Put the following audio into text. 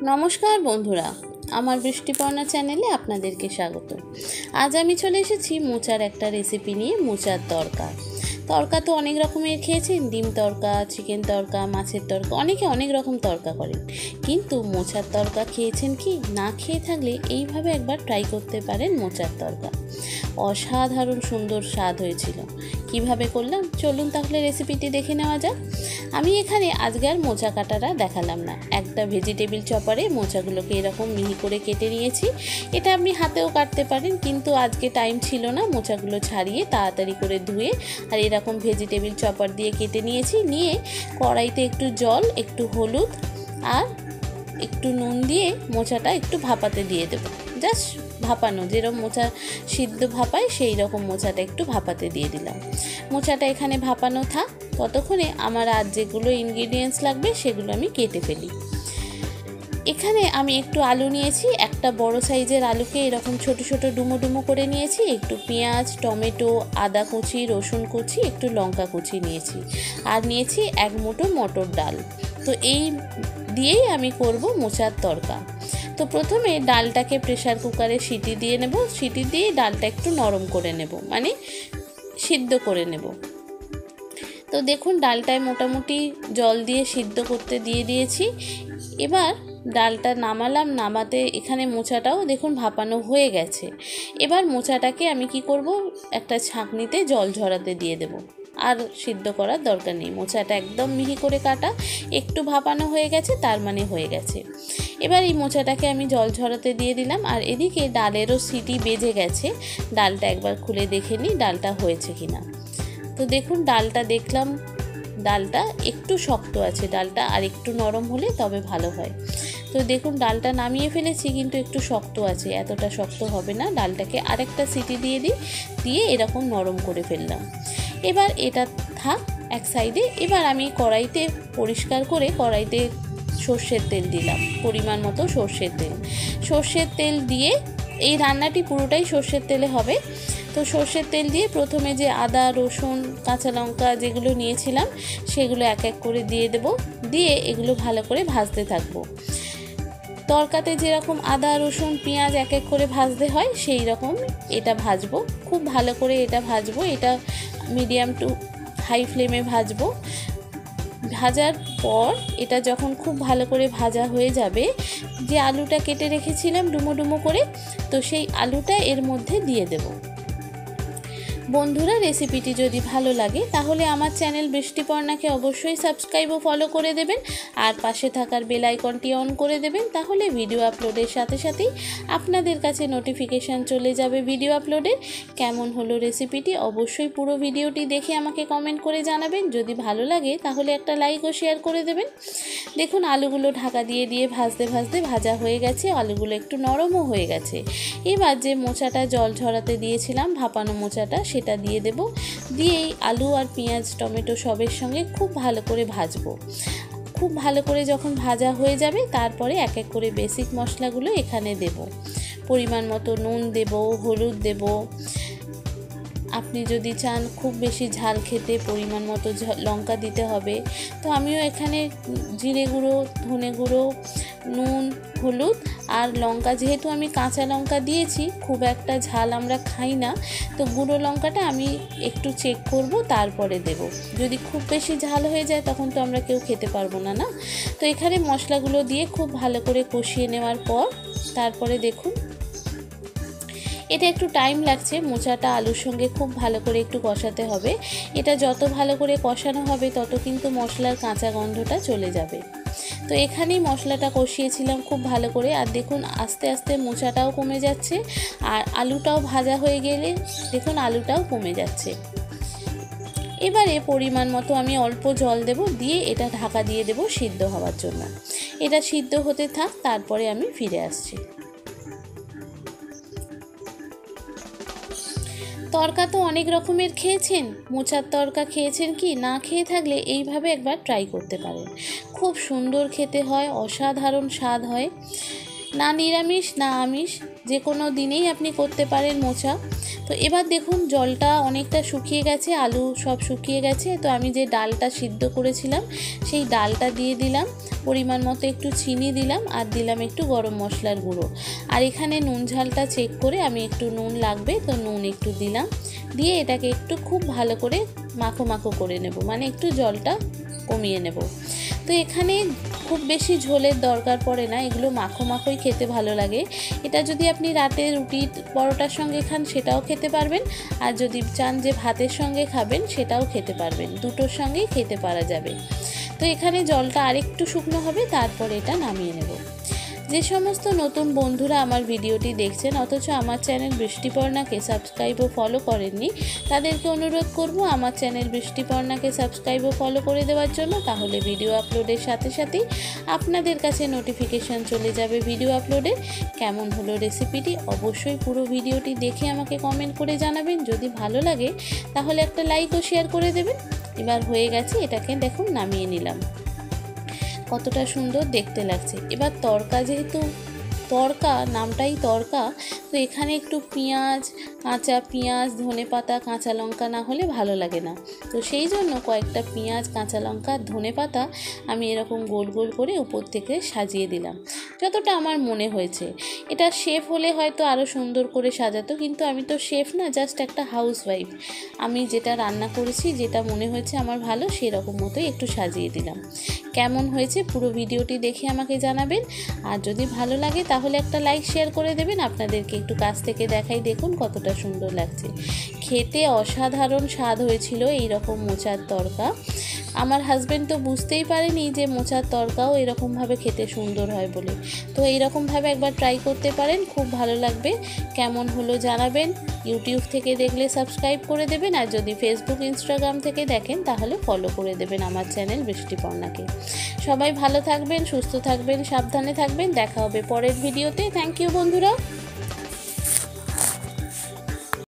নমস্কার বন্ধুরা, আমার বৃষ্টিপর্ণা চ্যানেলে আপনাদেরকে স্বাগত। আজ আমি চলে এসেছি মোচার একটা রেসিপি নিয়ে। মোচার তরকা তো অনেক রকমের খেয়েছেন, ডিম তরকা, চিকেন তরকা, মাছের তরকা, অনেকে অনেক রকম তরকা করেন, কিন্তু মোচার তরকা খেয়েছেন কি? না খেয়ে থাকলে এইভাবে একবার ট্রাই করতে পারেন মোচার তরকা। অসাধারণ সুন্দর স্বাদ হয়েছিল। কিভাবে করলাম চলুন তাহলে রেসিপিটি দেখে নেওয়া যাক। আমি এখানে আজকে আর মোচা কাটাটা দেখালাম না, একটা ভেজিটেবিল চপারে মোচাগুলোকে এরকম মিহি করে কেটে নিয়েছি। এটা আপনি হাতেও কাটতে পারেন, কিন্তু আজকে টাইম ছিল না, মোচাগুলো ছাড়িয়ে তাড়াতাড়ি করে ধুয়ে আর এরকম ভেজিটেবিল চপার দিয়ে কেটে নিয়েছি। নিয়ে কড়াইতে একটু জল, একটু হলুদ আর একটু নুন দিয়ে মোচাটা একটু ভাপাতে দিয়ে দেবো। জাস্ট ভাপানো, যেরকম মোচা সিদ্ধ ভাপায় সেই রকম মোচাটা একটু ভাপাতে দিয়ে দিলাম। মোচাটা এখানে ভাপানো থাক, ততক্ষণে আমার আর যেগুলো ইনগ্রিডিয়েন্টস লাগবে সেগুলো আমি কেটে ফেলি। এখানে আমি একটু আলু নিয়েছি, একটা বড় সাইজের আলুকে এরকম ছোট ছোট ডুমো ডুমো করে নিয়েছি। একটু পেঁয়াজ, টমেটো, আদা কুচি, রসুন কুচি, একটু লঙ্কা কুচি নিয়েছি, আর নিয়েছি এক মুঠো মটর ডাল। তো এই দিয়েই আমি করব মোচার তরকা। তো প্রথমে ডালটাকে প্রেসার কুকারে সিটি দিয়ে নেব। সিটি দিয়ে ডালটা একটু নরম করে নেব, মানে সিদ্ধ করে নেব। তো দেখুন ডালটায় মোটামুটি জল দিয়ে সিদ্ধ করতে দিয়ে দিয়েছি। এবার ডালটা নামালাম, নামাতে এখানে মোচাটাও দেখুন ভাপানো হয়ে গেছে। এবার মোচাটাকে আমি কি করব, একটা ছাঁকনিতে জল ঝরাতে দিয়ে দেব। আর সিদ্ধ করার দরকার নেই, মোচাটা একদম মিহি করে কাটা, একটু ভাপানো হয়ে গেছে, তার মানে হয়ে গেছে। এবার এই মোচাটাকে আমি জল ঝরাতে দিয়ে দিলাম। আর এদিকে ডালেরও সিটি বেজে গেছে, ডালটা একবার খুলে দেখে নিই ডালটা হয়েছে কিনা। তো দেখুন ডালটা দেখলাম, ডালটা একটু শক্ত আছে, ডালটা আর একটু নরম হলে তবে ভালো হয়। তো দেখুন ডালটা নামিয়ে ফেলেছি, কিন্তু একটু শক্ত আছে, এতটা শক্ত হবে না। ডালটাকে আরেকটা সিটি দিয়ে দিই, দিয়ে এরকম নরম করে ফেললাম। এবার এটা থাক এক সাইডে। এবার আমি কড়াইতে পরিষ্কার করে কড়াইতে সর্ষের তেল দিলাম, পরিমাণ মতো সর্ষের তেল দিয়ে এই রান্নাটি পুরোটাই সর্ষের তেলে হবে। তো সর্ষের তেল দিয়ে প্রথমে যে আদা, রসুন, কাঁচা লঙ্কা যেগুলো নিয়েছিলাম সেগুলো এক এক করে দিয়ে দেব। দিয়ে এগুলো ভালো করে ভাজতে থাকবো। তরকাতে যেরকম আদা, রসুন, পেঁয়াজ এক এক করে ভাজতে হয় সেই রকম এটা ভাজবো, খুব ভালো করে এটা ভাজবো। এটা মিডিয়াম টু হাই ফ্লেমে ভাজবো। ভাজার পর এটা যখন খুব ভালো করে ভাজা হয়ে যাবে, যে আলুটা কেটে রেখেছিলাম ডুমো ডুমো করে, তো সেই আলুটা এর মধ্যে দিয়ে দেব। বন্ধুরা, রেসিপিটি যদি ভালো লাগে তাহলে আমার চ্যানেল বৃষ্টিপর্ণাকে অবশ্যই সাবস্ক্রাইব ও ফলো করে দেবেন, আর পাশে থাকার বেল আইকনটি অন করে দেবেন। তাহলে ভিডিও আপলোডের সাথে সাথেই আপনাদের কাছে নোটিফিকেশান চলে যাবে ভিডিও আপলোডের। কেমন হলো রেসিপিটি অবশ্যই পুরো ভিডিওটি দেখে আমাকে কমেন্ট করে জানাবেন। যদি ভালো লাগে তাহলে একটা লাইক ও শেয়ার করে দেবেন। দেখুন আলুগুলো ঢাকা দিয়ে দিয়ে ভাজতে ভাজতে ভাজা হয়ে গেছে, আলুগুলো একটু নরমও হয়ে গেছে। এবার যে মোচাটা জল ঝরাতে দিয়েছিলাম, ভাপানো মোচাটা, সেটা দিয়ে দেব। দিয়েই আলু আর পেঁয়াজ, টমেটো সবের সঙ্গে খুব ভালো করে ভাজবো। খুব ভালো করে যখন ভাজা হয়ে যাবে, তারপরে এক এক করে বেসিক মশলাগুলো এখানে দেব। পরিমাণ মতো নুন দেব, হলুদ দেব। আপনি যদি চান খুব বেশি ঝাল খেতে, পরিমাণ মতো লঙ্কা দিতে হবে। তো আমিও এখানে জিরে গুঁড়ো, ধনে গুঁড়ো, নুন, হলুদ আর লঙ্কা, যেহেতু আমি কাঁচা লঙ্কা দিয়েছি, খুব একটা ঝাল আমরা খাই না, তো গুঁড়ো লঙ্কাটা আমি একটু চেক করব তারপরে দেব। যদি খুব বেশি ঝাল হয়ে যায় তখন তো আমরা কেউ খেতে পারবো না, না? তো এখানে মশলাগুলো দিয়ে খুব ভালো করে কষিয়ে নেওয়ার পর তারপরে দেখুন এটা একটু টাইম লাগছে, মোচাটা আলুর সঙ্গে খুব ভালো করে একটু কষাতে হবে। এটা যত ভালো করে কষানো হবে তত কিন্তু মশলার কাঁচা গন্ধটা চলে যাবে। তো এখানেই মশলাটা কষিয়েছিলাম খুব ভালো করে, আর দেখুন আস্তে আস্তে মোচাটাও কমে যাচ্ছে, আর আলুটাও ভাজা হয়ে গেলে দেখুন আলুটাও কমে যাচ্ছে। এবারে পরিমাণ মতো আমি অল্প জল দেব, দিয়ে এটা ঢাকা দিয়ে দেব সিদ্ধ হওয়ার জন্য। এটা সিদ্ধ হতে থাক, তারপরে আমি ফিরে আসছি। তরকা তো অনেক রকমের খেয়েছেন, মোচার তরকা খেয়েছেন কি? না খেয়ে থাকলে এইভাবে একবার ট্রাই করতে পারেন। খুব সুন্দর খেতে হয়, অসাধারণ স্বাদ হয়। না নিরামিষ না আমিষ যে কোনো দিনেই আপনি করতে পারেন মোচা। তো তো এবার দেখুন জলটা অনেকটা শুকিয়ে গেছে, আলু সব শুকিয়ে গেছে। তো আমি যে ডালটা সিদ্ধ করেছিলাম সেই ডালটা দিয়ে দিলাম, পরিমাণ মতো একটু চিনি দিলাম, আর দিলাম একটু গরম মশলার গুঁড়ো। আর এখানে নুন ঝালটা চেক করে আমি একটু নুন লাগবে তো নুন একটু দিলাম, দিয়ে এটাকে একটু খুব ভালো করে মাখো মাখো করে নেব, মানে একটু জলটা কমিয়ে নেব। তো এখানে খুব বেশি ঝোলের দরকার পড়ে না, এগুলো মাখো মাখোই খেতে ভালো লাগে। এটা যদি আপনি রাতে রুটি পরোটার সঙ্গে খান সেটাও খেতে পারবেন, আর যদি চান যে ভাতের সঙ্গে খাবেন সেটাও খেতে পারবেন, দুটোর সঙ্গেই খেতে পারা যাবে। তো এখানে জলটা আরেকটু শুকনো হবে, তারপর এটা নামিয়ে নেব। যে সমস্ত নতুন বন্ধুরা আমার ভিডিওটি দেখছেন অথচ আমার চ্যানেল বৃষ্টিপর্ণাকে সাবস্ক্রাইব ও ফলো করেননি, তাদেরকে অনুরোধ করব আমার চ্যানেল বৃষ্টিপর্ণাকে সাবস্ক্রাইব ও ফলো করে দেওয়ার জন্য। তাহলে ভিডিও আপলোডের সাথে সাথেই আপনাদের কাছে নোটিফিকেশান চলে যাবে ভিডিও আপলোডের। কেমন হলো রেসিপিটি অবশ্যই পুরো ভিডিওটি দেখে আমাকে কমেন্ট করে জানাবেন। যদি ভালো লাগে তাহলে একটা লাইক ও শেয়ার করে দেবেন। এবার হয়ে গেছে, এটাকে দেখুন নামিয়ে নিলাম, কতটা সুন্দর দেখতে লাগছে। এবার তড়কা, যেহেতু তড়কা নামটাই তড়কা, তো এখানে একটু পেঁয়াজ, কাঁচা পেঁয়াজ, ধনেপাতা, কাঁচা লঙ্কা না হলে ভালো লাগে না। তো সেই জন্য কয়েকটা পেঁয়াজ, কাঁচা লঙ্কা, ধনেপাতা আমি এরকম গোল গোল করে উপর থেকে সাজিয়ে দিলাম, যতটা আমার মনে হয়েছে। এটা শেফ হলে হয়তো আরও সুন্দর করে সাজাতো, কিন্তু আমি তো শেফ না, জাস্ট একটা হাউসওয়াইফ। আমি যেটা রান্না করেছি, যেটা মনে হয়েছে আমার ভালো, সেরকম মতোই একটু সাজিয়ে দিলাম। কেমন হয়েছে পুরো ভিডিওটি দেখে আমাকে জানাবেন। আর যদি ভালো লাগে তাহলে একটা লাইক শেয়ার করে দেবেন। আপনাদেরকে একটু কাছ থেকে দেখাই, দেখুন কতটা সুন্দর লাগছে। খেতে অসাধারণ স্বাদ হয়েছিল এই রকম মোচার তড়কা। আমার হাজব্যান্ড তো বুঝতেই পারেনি যে মোচার তড়কাও এরকমভাবে খেতে সুন্দর হয় বলে। তো এইরকমভাবে একবার ট্রাই করতে পারেন, খুব ভালো লাগবে। কেমন হলো জানাবেন। ইউটিউব থেকে দেখলে সাবস্ক্রাইব করে দেবেন, আর যদি ফেসবুক, ইনস্টাগ্রাম থেকে দেখেন তাহলে ফলো করে দেবেন আমার চ্যানেল বৃষ্টিপর্ণাকে। সবাই ভালো থাকবেন, সুস্থ থাকবেন, সাবধানে থাকবেন। দেখা হবে পরের ভিডিওতে। থ্যাংক ইউ বন্ধুরা।